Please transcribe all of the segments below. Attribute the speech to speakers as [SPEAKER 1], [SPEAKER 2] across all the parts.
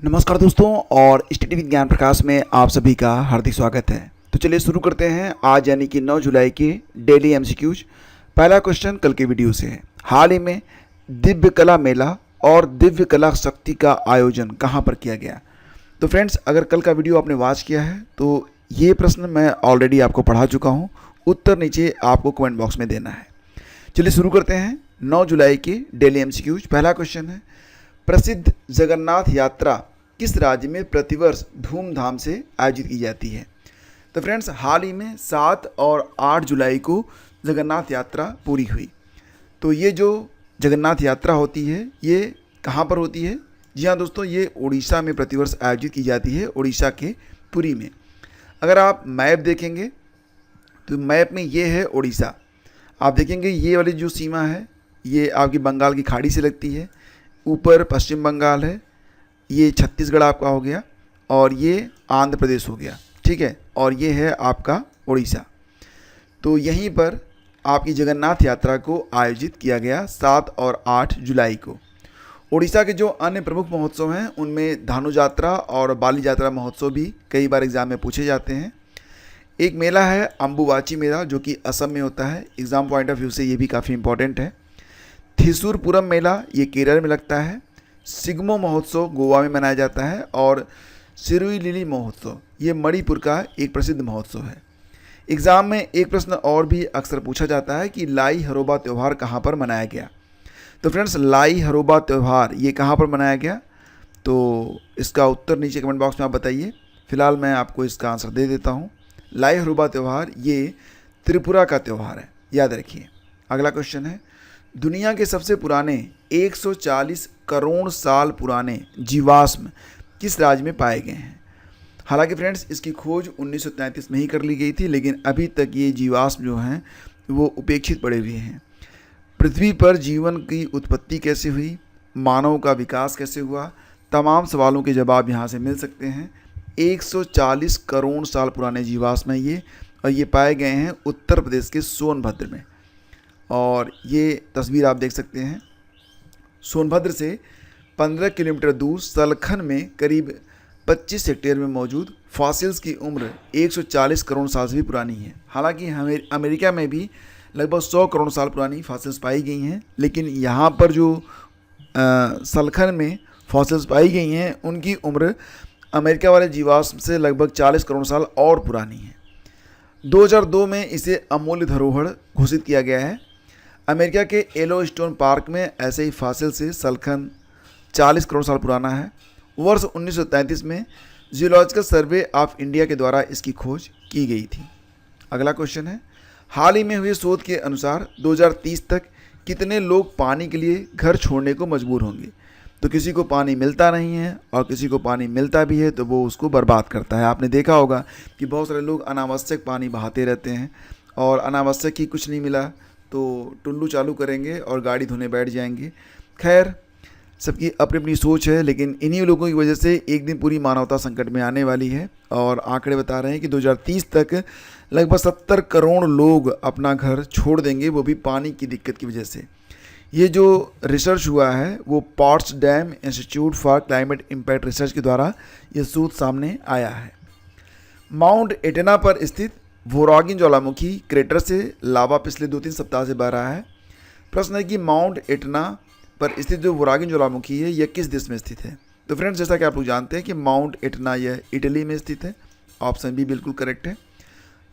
[SPEAKER 1] नमस्कार दोस्तों, और स्टडी विद ज्ञान प्रकाश में आप सभी का हार्दिक स्वागत है। तो चलिए शुरू करते हैं आज यानी कि 9 जुलाई के डेली एमसीक्यूज। पहला क्वेश्चन कल के वीडियो से है। हाल ही में दिव्य कला मेला और दिव्य कला शक्ति का आयोजन कहाँ पर किया गया? तो फ्रेंड्स, अगर कल का वीडियो आपने वॉच किया है तो ये प्रश्न मैं ऑलरेडी आपको पढ़ा चुका हूँ। उत्तर नीचे आपको कमेंट बॉक्स में देना है। चलिए शुरू करते हैं 9 जुलाई के डेली एमसीक्यूज। पहला क्वेश्चन है, प्रसिद्ध जगन्नाथ यात्रा किस राज्य में प्रतिवर्ष धूमधाम से आयोजित की जाती है? तो फ्रेंड्स, हाल ही में 7 और 8 जुलाई को जगन्नाथ यात्रा पूरी हुई। तो ये जो जगन्नाथ यात्रा होती है ये कहाँ पर होती है? जी हाँ दोस्तों, ये उड़ीसा में प्रतिवर्ष आयोजित की जाती है, उड़ीसा के पुरी में। अगर आप मैप देखेंगे तो मैप में ये है उड़ीसा। आप देखेंगे ये वाली जो सीमा है ये आपकी बंगाल की खाड़ी से लगती है। ऊपर पश्चिम बंगाल है, ये छत्तीसगढ़ आपका हो गया, और ये आंध्र प्रदेश हो गया, ठीक है। और ये है आपका उड़ीसा। तो यहीं पर आपकी जगन्नाथ यात्रा को आयोजित किया गया 7 और 8 जुलाई को। उड़ीसा के जो अन्य प्रमुख महोत्सव हैं उनमें धानु यात्रा और बाली यात्रा महोत्सव भी कई बार एग्ज़ाम में पूछे जाते हैं। एक मेला है अम्बुबाची मेला, जो कि असम में होता है। एग्ज़ाम पॉइंट ऑफ व्यू से ये भी काफ़ी इंपॉर्टेंट है। थिसुरपुरम मेला ये केरल में लगता है। सिग्मो महोत्सव गोवा में मनाया जाता है, और सिरुइलिली महोत्सव ये मणिपुर का एक प्रसिद्ध महोत्सव है। एग्ज़ाम में एक प्रश्न और भी अक्सर पूछा जाता है कि लाई हरोबा त्यौहार कहाँ पर मनाया गया? तो फ्रेंड्स, लाई हरोबा त्यौहार ये कहाँ पर मनाया गया? तो इसका उत्तर नीचे कमेंट बॉक्स में आप बताइए। फिलहाल मैं आपको इसका आंसर दे देता हूँ। लाई हरोबा त्यौहार ये त्रिपुरा का त्यौहार है, याद रखिए। अगला क्वेश्चन है, दुनिया के सबसे पुराने 140 करोड़ साल पुराने जीवाश्म किस राज्य में पाए गए हैं? हालांकि फ्रेंड्स, इसकी खोज 1933 में ही कर ली गई थी, लेकिन अभी तक ये जीवाश्म जो हैं वो उपेक्षित पड़े हुए हैं। पृथ्वी पर जीवन की उत्पत्ति कैसे हुई, मानव का विकास कैसे हुआ, तमाम सवालों के जवाब यहाँ से मिल सकते हैं। 140 करोड़ साल पुराने जीवाश्म हैं ये, और ये पाए गए हैं उत्तर प्रदेश के सोनभद्र में। और ये तस्वीर आप देख सकते हैं। सोनभद्र से 15 किलोमीटर दूर सलखन में करीब 25 हेक्टेयर में मौजूद फॉसिल्स की उम्र 140 करोड़ साल से भी पुरानी है। हालांकि हमें अमेरिका में भी लगभग 100 करोड़ साल पुरानी फॉसिल्स पाई गई हैं, लेकिन यहाँ पर जो सलखन में फॉसिल्स पाई गई हैं उनकी उम्र अमेरिका वाले जीवाश्म से लगभग 40 करोड़ साल और पुरानी है। 2002 में इसे अमूल्य धरोहर घोषित किया गया है। अमेरिका के येलोस्टोन पार्क में ऐसे ही फासिल से सलखन 40 करोड़ साल पुराना है। वर्ष 1933 में जियोलॉजिकल सर्वे ऑफ इंडिया के द्वारा इसकी खोज की गई थी। अगला क्वेश्चन है, हाल ही में हुए शोध के अनुसार 2030 तक कितने लोग पानी के लिए घर छोड़ने को मजबूर होंगे? तो किसी को पानी मिलता नहीं है, और किसी को पानी मिलता भी है तो वो उसको बर्बाद करता है। आपने देखा होगा कि बहुत सारे लोग अनावश्यक पानी बहाते रहते हैं, और अनावश्यक ही कुछ नहीं मिला तो टुल्लू चालू करेंगे और गाड़ी धोने बैठ जाएंगे। खैर, सबकी अपनी अपनी सोच है, लेकिन इन्हीं लोगों की वजह से एक दिन पूरी मानवता संकट में आने वाली है। और आंकड़े बता रहे हैं कि 2030 तक लगभग 70 करोड़ लोग अपना घर छोड़ देंगे, वो भी पानी की दिक्कत की वजह से। ये जो रिसर्च हुआ है वो Potsdam institute for climate impact research के द्वारा ये शोध सामने आया है। माउंट एटना पर स्थित वोरागिन ज्वालामुखी क्रेटर से लावा पिछले 2-3 सप्ताह से बह रहा है। प्रश्न है कि माउंट एटना पर स्थित जो वोरागिन ज्वालामुखी है यह किस देश में स्थित है? तो फ्रेंड्स, जैसा कि आप लोग जानते हैं कि माउंट एटना यह इटली में स्थित है। ऑप्शन बी बिल्कुल करेक्ट है।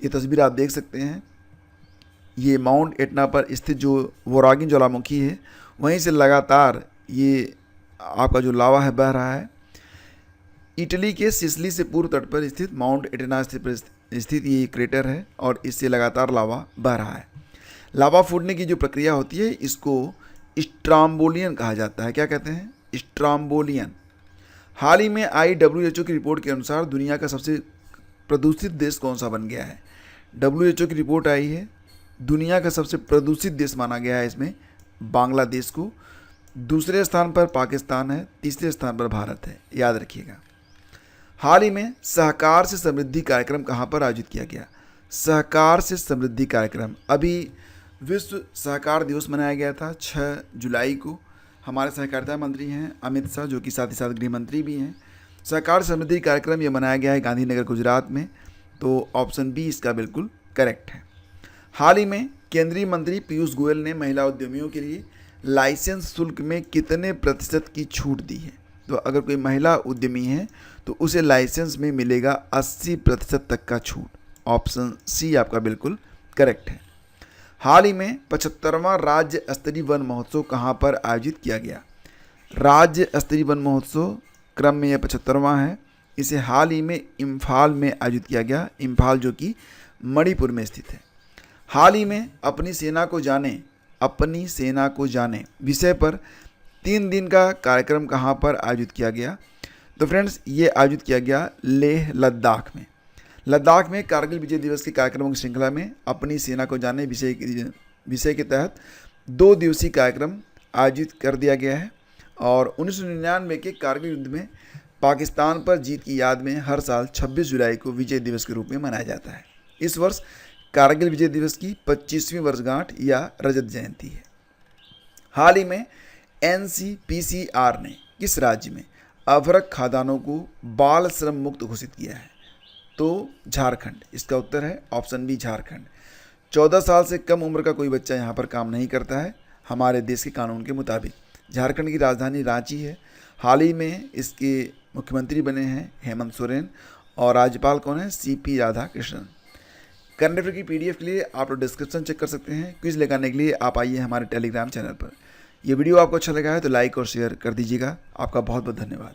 [SPEAKER 1] ये तस्वीर आप देख सकते हैं। ये माउंट एटना पर स्थित जो वोरागिन ज्वालामुखी है वहीं से लगातार ये आपका जो लावा है बह रहा है। इटली के सिसिली से पूर्व तट पर स्थित माउंट एटना स्थित ये क्रेटर है, और इससे लगातार लावा बह रहा है। लावा फूटने की जो प्रक्रिया होती है इसको स्ट्राम्बोलियन कहा जाता है। क्या कहते हैं? स्ट्राम्बोलियन। हाल ही में आई WHO की रिपोर्ट के अनुसार दुनिया का सबसे प्रदूषित देश कौन सा बन गया है? WHO की रिपोर्ट आई है, दुनिया का सबसे प्रदूषित देश माना गया है इसमें बांग्लादेश को। दूसरे स्थान पर पाकिस्तान है, तीसरे स्थान पर भारत है, याद रखिएगा। हाल ही में सहकार से समृद्धि कार्यक्रम कहाँ पर आयोजित किया गया? सहकार से समृद्धि कार्यक्रम, अभी विश्व सहकार दिवस मनाया गया था 6 जुलाई को। हमारे सहकारिता मंत्री हैं अमित शाह, जो कि साथ ही साथ गृह मंत्री भी हैं। सहकार समृद्धि कार्यक्रम ये मनाया गया है गांधीनगर गुजरात में, तो ऑप्शन बी इसका बिल्कुल करेक्ट है। हाल ही में केंद्रीय मंत्री पीयूष गोयल ने महिला उद्यमियों के लिए लाइसेंस शुल्क में कितने प्रतिशत की छूट दी है? तो अगर कोई महिला उद्यमी है तो उसे लाइसेंस में मिलेगा 80% तक का छूट। ऑप्शन सी आपका बिल्कुल करेक्ट है। हाल ही में 75वां राज्य स्तरीय वन महोत्सव कहाँ पर आयोजित किया गया? राज्य स्तरीय वन महोत्सव क्रम में यह 75वां है। इसे हाल ही में इम्फाल में आयोजित किया गया, इम्फाल जो कि मणिपुर में स्थित है। हाल ही में अपनी सेना को जाने विषय पर 3 दिन का कार्यक्रम कहाँ पर आयोजित किया गया? तो फ्रेंड्स ये आयोजित किया गया लेह लद्दाख में। लद्दाख में कारगिल विजय दिवस के कार्यक्रमों की श्रृंखला में अपनी सेना को जाने विषय के तहत 2 दिवसीय कार्यक्रम आयोजित कर दिया गया है। और 1999 के कारगिल युद्ध में पाकिस्तान पर जीत की याद में हर साल 26 जुलाई को विजय दिवस के रूप में मनाया जाता है। इस वर्ष कारगिल विजय दिवस की 25वीं वर्षगांठ या रजत जयंती है। हाल ही में NCPCR ने किस राज्य में अभ्रक खादानों को बाल श्रम मुक्त घोषित किया है? तो झारखंड। इसका उत्तर है ऑप्शन बी झारखंड। 14 साल से कम उम्र का कोई बच्चा यहाँ पर काम नहीं करता है हमारे देश के कानून के मुताबिक। झारखंड की राजधानी रांची है। हाल ही में इसके मुख्यमंत्री बने हैं हेमंत सोरेन और राज्यपाल कौन है? CP राधाकृष्णन। करंट अफेयर की PDF के लिए आप लोग डिस्क्रिप्शन चेक कर सकते हैं। क्विज लगाने के लिए आप आइए हमारे टेलीग्राम चैनल पर। ये वीडियो आपको अच्छा लगा है तो लाइक और शेयर कर दीजिएगा। आपका बहुत बहुत धन्यवाद।